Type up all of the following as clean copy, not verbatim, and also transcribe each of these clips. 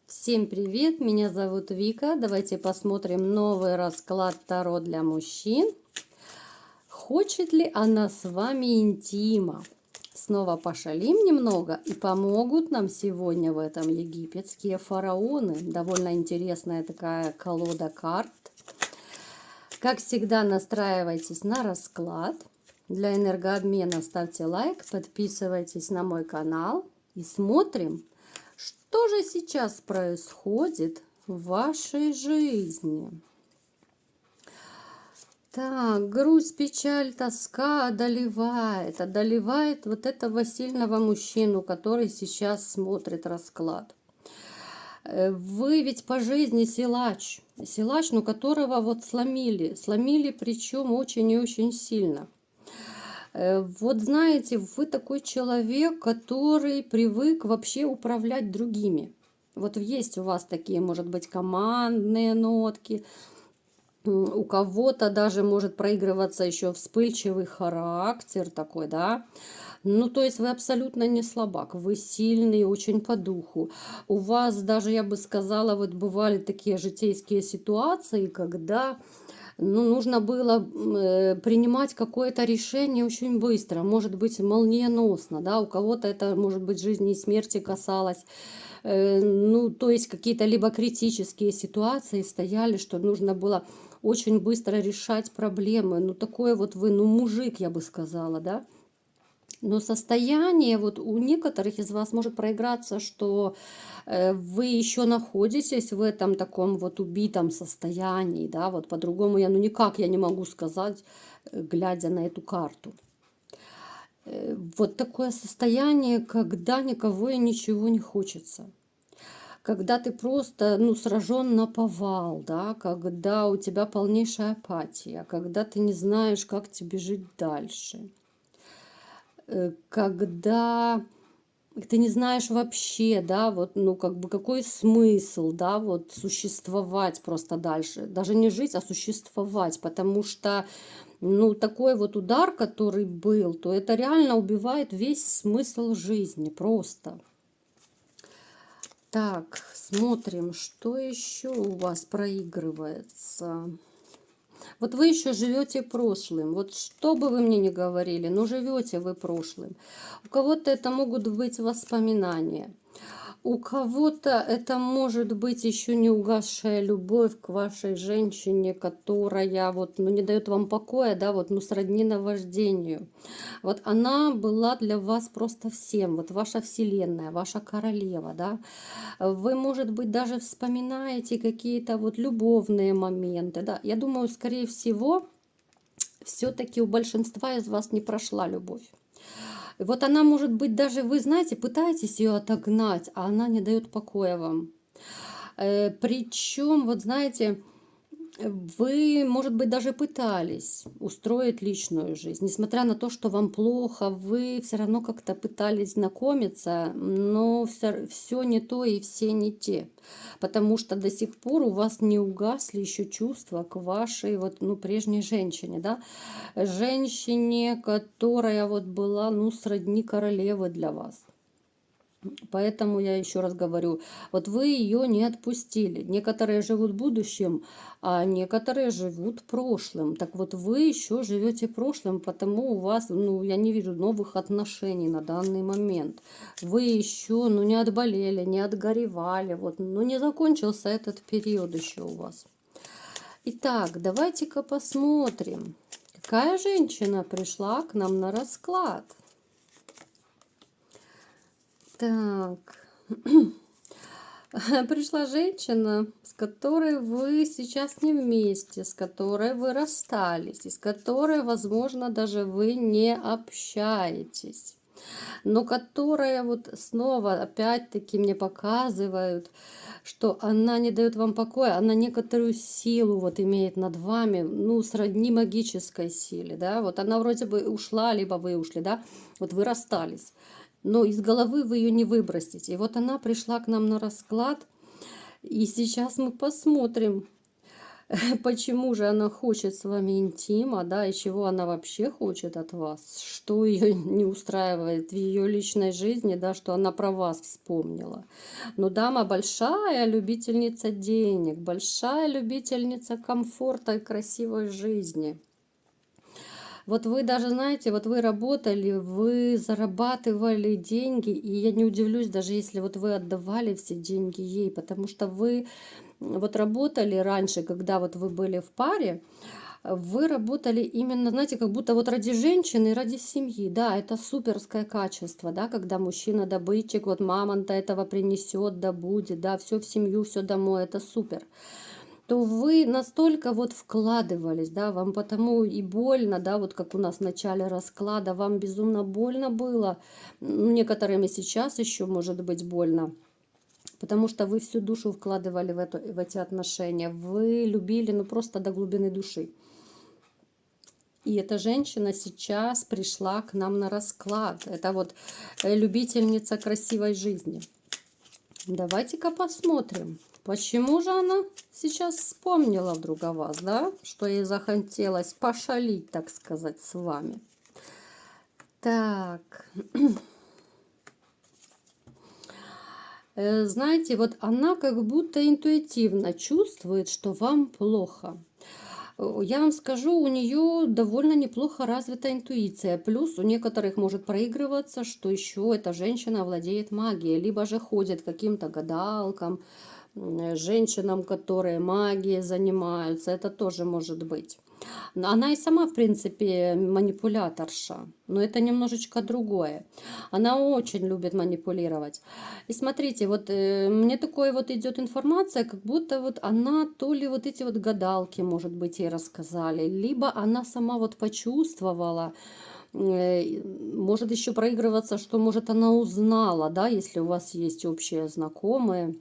Всем привет, меня зовут Вика. Давайте посмотрим новый расклад Таро для мужчин. Хочет ли она с вами интима? Снова пошалим немного, и помогут нам сегодня в этом египетские фараоны. Довольно интересная такая колода карт. Как всегда, настраивайтесь на расклад. Для энергообмена ставьте лайк, подписывайтесь на мой канал и смотрим, что же сейчас происходит в вашей жизни. Так, грусть, печаль, тоска одолевает вот этого сильного мужчину, который сейчас смотрит расклад. Вы ведь по жизни силач, но которого вот сломили причем очень и очень сильно. Вот знаете, вы такой человек, который привык вообще управлять другими. Вот есть у вас такие, может быть, командные нотки. У кого-то даже может проигрываться еще вспыльчивый характер такой, да. Ну, то есть вы абсолютно не слабак, вы сильный, очень по духу. У вас даже, я бы сказала, вот бывали такие житейские ситуации, когда нужно было принимать какое-то решение очень быстро, может быть, молниеносно, да, у кого-то это, может быть, жизни и смерти касалось. Ну, то есть какие-то либо критические ситуации стояли, что нужно было очень быстро решать проблемы. Ну, такое вот вы, ну, мужик, я бы сказала, да. Но состояние вот у некоторых из вас может проиграться, что вы еще находитесь в этом таком вот убитом состоянии, да, вот по-другому я, ну никак я не могу сказать, глядя на эту карту. Вот такое состояние, когда никого и ничего не хочется. Когда ты просто, ну, сражен наповал, да, когда у тебя полнейшая апатия, когда ты не знаешь, как тебе жить дальше. Когда ты не знаешь вообще, да, вот, ну, как бы, какой смысл, да, вот, существовать просто дальше. Даже не жить, а существовать, потому что, ну, такой вот удар, который был, то это реально убивает весь смысл жизни, просто. Так, смотрим, что еще у вас проигрывается. Вот вы еще живете прошлым. Вот что бы вы мне ни говорили, но живете вы прошлым. У кого-то это могут быть воспоминания. У кого-то это может быть еще не угасшая любовь к вашей женщине, которая вот, ну, не дает вам покоя, да, вот, ну, сродни наваждению. Вот она была для вас просто всем, вот ваша вселенная, ваша королева, да. Вы, может быть, даже вспоминаете какие-то вот любовные моменты, да. Я думаю, скорее всего, все-таки у большинства из вас не прошла любовь. И вот она, может быть, даже вы, знаете, пытаетесь ее отогнать, а она не дает покоя вам. Причем, вот знаете, вы, может быть, даже пытались устроить личную жизнь. Несмотря на то, что вам плохо, вы все равно как-то пытались знакомиться, но все не то и все не те. Потому что до сих пор у вас не угасли еще чувства к вашей вот, ну, прежней женщине, да? Женщине, которая вот была, ну, сродни королевы для вас. Поэтому я еще раз говорю, вот вы ее не отпустили. Некоторые живут будущим, а некоторые живут прошлым. Так вот вы еще живете прошлым, потому у вас, ну, я не вижу новых отношений на данный момент. Вы еще, ну, не отболели, не отгоревали, вот, ну, не закончился этот период еще у вас. Итак, давайте-ка посмотрим, какая женщина пришла к нам на расклад. Так, пришла женщина, с которой вы сейчас не вместе, с которой вы расстались, и с которой, возможно, даже вы не общаетесь, но которая вот снова, опять-таки, мне показывают, что она не дает вам покоя, она некоторую силу вот имеет над вами, ну, сродни магической силе, да, вот она вроде бы ушла, либо вы ушли, да, вот вы расстались. Но из головы вы ее не выбросите. И вот она пришла к нам на расклад. И сейчас мы посмотрим, почему же она хочет с вами интима, да, и чего она вообще хочет от вас, что ее не устраивает в ее личной жизни, да, что она про вас вспомнила. Но дама большая любительница денег, большая любительница комфорта и красивой жизни. Вот вы даже знаете, вот вы работали, вы зарабатывали деньги, и я не удивлюсь, даже если вот вы отдавали все деньги ей, потому что вы вот работали раньше, когда вот вы были в паре, вы работали именно, знаете, как будто вот ради женщины и ради семьи. Да, это суперское качество, да, когда мужчина добытчик, вот мамонта этого принесет, добудет, да, все в семью, все домой, это супер. То вы настолько вот вкладывались, да, вам потому и больно, да, вот как у нас в начале расклада, вам безумно больно было, некоторым и сейчас еще может быть больно. Потому что вы всю душу вкладывали в эти отношения. Вы любили, ну, просто до глубины души. И эта женщина сейчас пришла к нам на расклад. Это вот любительница красивой жизни. Давайте-ка посмотрим, почему же она сейчас вспомнила вдруг о вас, да? Что ей захотелось пошалить, так сказать, с вами. Так... Знаете, вот она как будто интуитивно чувствует, что вам плохо. Я вам скажу, у нее довольно неплохо развита интуиция. Плюс у некоторых может проигрываться, что еще эта женщина владеет магией, либо же ходит к каким-то гадалкам, женщинам, которые магией занимаются. Это тоже может быть. Она и сама, в принципе, манипуляторша, но это немножечко другое. Она очень любит манипулировать. И смотрите, вот мне такое вот идет информация, как будто вот она то ли вот эти вот гадалки, может быть, ей рассказали, либо она сама вот почувствовала, может еще проигрываться, что, может, она узнала, да, если у вас есть общие знакомые,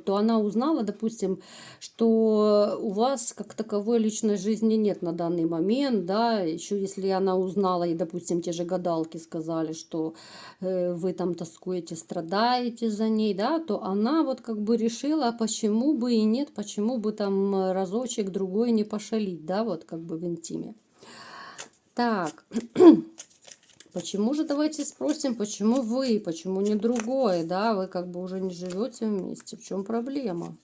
то она узнала, допустим, что у вас как таковой личной жизни нет на данный момент, да, еще если она узнала, и, допустим, те же гадалки сказали, что вы там тоскуете, страдаете за ней, да, то она вот как бы решила, а почему бы и нет, почему бы там разочек другой не пошалить, да, вот как бы в интиме. Так, почему же, давайте спросим, почему вы, почему не другой, да, вы как бы уже не живете вместе, в чем проблема?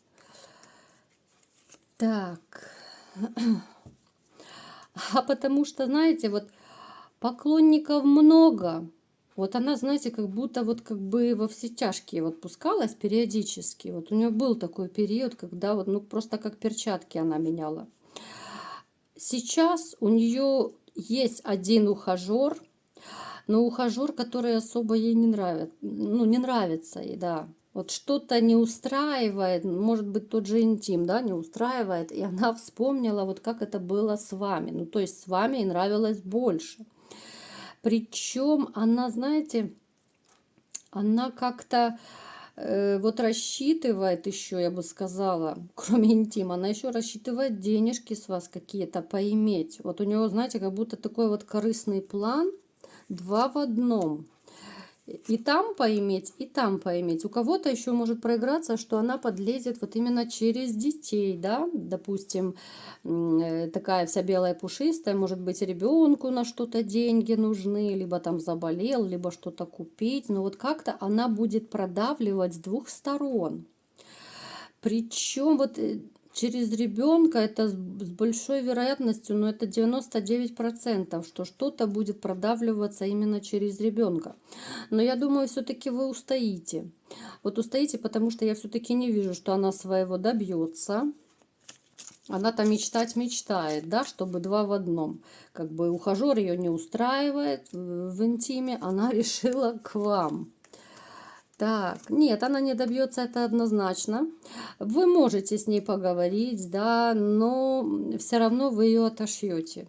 Так, а потому что, знаете, вот поклонников много, вот она, знаете, как будто вот как бы во все тяжкие вот пускалась периодически, вот у нее был такой период, когда вот, ну, просто как перчатки она меняла. Сейчас у нее есть один ухажер, но ухажер, который особо ей не нравится, ну, не нравится ей, да. Вот что-то не устраивает, может быть, тот же интим, да, не устраивает, и она вспомнила, вот как это было с вами. Ну, то есть с вами ей нравилось больше. Причем она, знаете, она как-то вот рассчитывает еще, я бы сказала, кроме интима, она еще рассчитывает денежки с вас какие-то поиметь. Вот у него, знаете, как будто такой вот корыстный план, два в одном. И там поиметь, и там поиметь. У кого-то еще может проиграться, что она подлезет вот именно через детей, да, допустим, такая вся белая пушистая, может быть, ребенку на что-то деньги нужны, либо там заболел, либо что-то купить, но вот как-то она будет продавливать с двух сторон. Причем вот через ребенка это с большой вероятностью, но это 99%, что что-то будет продавливаться именно через ребенка. Но я думаю, все-таки вы устоите. Вот устоите, потому что я все-таки не вижу, что она своего добьется. Она-то мечтать мечтает, да, чтобы два в одном. Как бы ухажер ее не устраивает в интиме, она решила к вам. Так, нет, она не добьется, это однозначно. Вы можете с ней поговорить, да, но все равно вы ее отошьете.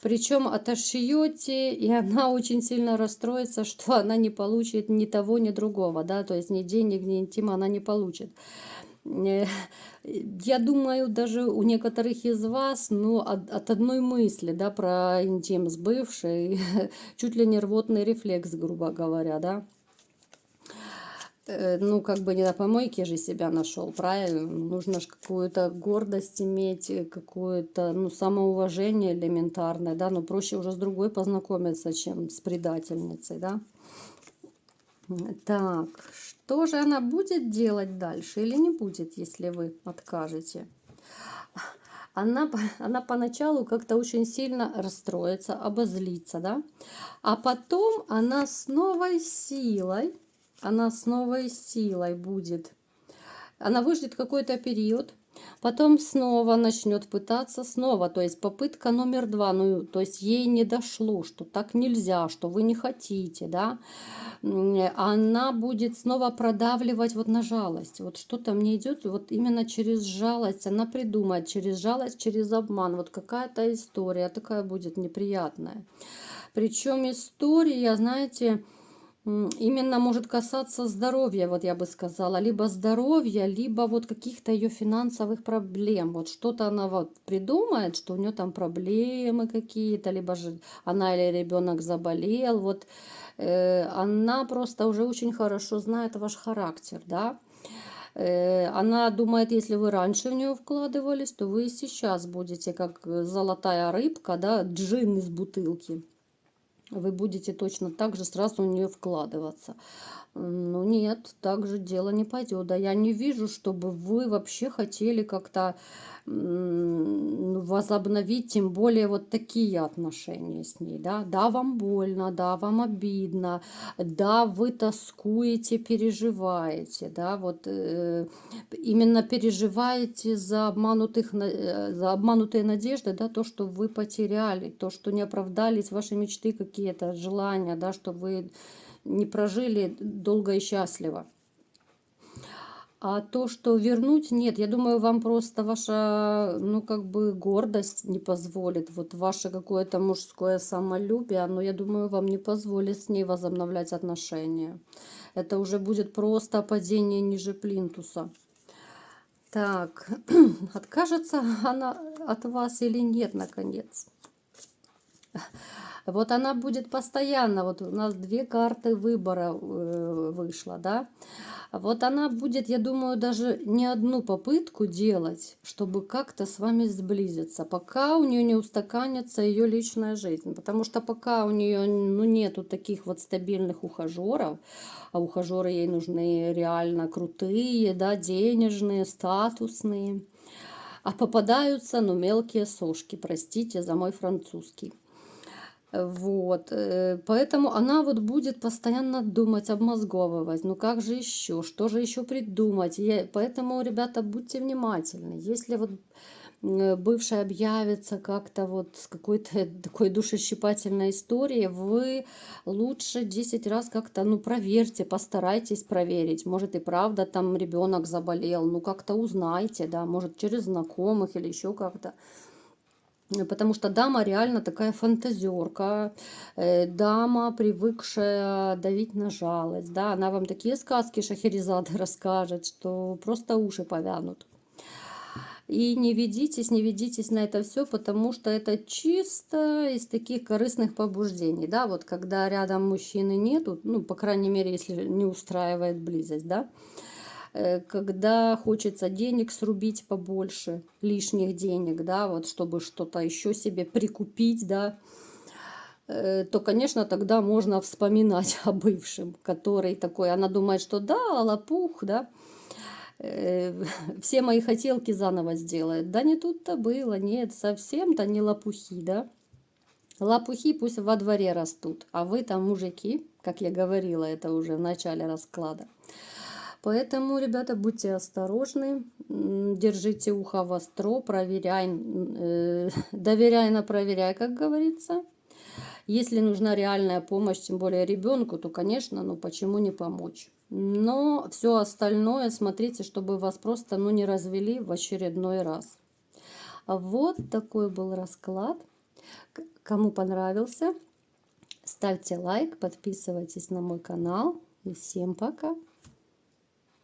Причем отошьете, и она очень сильно расстроится, что она не получит ни того, ни другого, да, то есть ни денег, ни интима она не получит. Я думаю, даже у некоторых из вас, ну, от одной мысли, да, про интим с бывшей, чуть ли не рвотный рефлекс, грубо говоря, да. Ну, как бы не на помойке же себя нашел, правильно? Нужно же какую-то гордость иметь, какое-то, ну, самоуважение элементарное, да, но проще уже с другой познакомиться, чем с предательницей, да. Так, что же она будет делать дальше или не будет, если вы откажете? Она поначалу как-то очень сильно расстроится, обозлится, да, а потом она с новой силой будет. Она выждет какой-то период, потом снова начнет пытаться, снова, то есть попытка номер два, ну, то есть ей не дошло, что так нельзя, что вы не хотите, да, она будет снова продавливать вот на жалость. Вот что-то мне идет вот именно через жалость. Она придумает через жалость, через обман. Вот какая-то история такая будет неприятная. Причем история, знаете, именно может касаться здоровья, вот я бы сказала, либо здоровья, либо вот каких-то ее финансовых проблем. Вот что-то она вот придумает, что у нее там проблемы какие-то, либо же она или ребенок заболел. Вот она просто уже очень хорошо знает ваш характер, да. Она думает, если вы раньше в нее вкладывались, то вы и сейчас будете как золотая рыбка, да, джин из бутылки. Вы будете точно так же сразу в нее вкладываться. Ну нет, так же дело не пойдет. Да я не вижу, чтобы вы вообще хотели как-то возобновить, тем более вот такие отношения с ней. Да? Да, вам больно, да, вам обидно, да, вы тоскуете, переживаете, да, вот именно переживаете за обманутые надежды, да, то, что вы потеряли, то, что не оправдались ваши мечты какие-то, желания, да, что вы не прожили долго и счастливо. А то, что вернуть, нет, я думаю, вам просто ваша, ну, как бы гордость не позволит, вот ваше какое-то мужское самолюбие, оно, я думаю, вам не позволит с ней возобновлять отношения. Это уже будет просто падение ниже плинтуса. Так, откажется она от вас или нет, наконец? Вот она будет постоянно, вот у нас две карты выбора вышло, да. Вот она будет, я думаю, даже не одну попытку делать, чтобы как-то с вами сблизиться, пока у нее не устаканится ее личная жизнь. Потому что пока у нее, ну, нету таких вот стабильных ухажеров, а ухажеры ей нужны реально крутые, да, денежные, статусные, а попадаются, ну, мелкие сошки, простите за мой французский. Вот, поэтому она вот будет постоянно думать, обмозговывать, ну как же еще, что же еще придумать. Поэтому, ребята, будьте внимательны. Если вот бывший объявится как-то вот с какой-то такой душещипательной историей, вы лучше 10 раз как-то, ну, проверьте, постарайтесь проверить. Может и правда там ребенок заболел, ну как-то узнайте, да, может через знакомых или еще как-то. Потому что дама реально такая фантазерка, дама, привыкшая давить на жалость, да, она вам такие сказки Шахерезады расскажет, что просто уши повянут. И не ведитесь на это все, потому что это чисто из таких корыстных побуждений, да, вот когда рядом мужчины нету, ну, по крайней мере, если не устраивает близость, да, когда хочется денег срубить побольше, лишних денег, да, вот чтобы что-то еще себе прикупить, да, то, конечно, тогда можно вспоминать о бывшем, который такой, она думает, что да, лопух, да, все мои хотелки заново сделает. Да не тут-то было, нет, совсем-то не лопухи, да. Лопухи пусть во дворе растут, а вы там мужики, как я говорила, это уже в начале расклада. Поэтому, ребята, будьте осторожны, держите ухо востро, проверяй, доверяй, но проверяй, как говорится. Если нужна реальная помощь, тем более ребенку, то, конечно, ну почему не помочь? Но все остальное смотрите, чтобы вас просто, ну, не развели в очередной раз. Вот такой был расклад. Кому понравился, ставьте лайк, подписывайтесь на мой канал. И всем пока!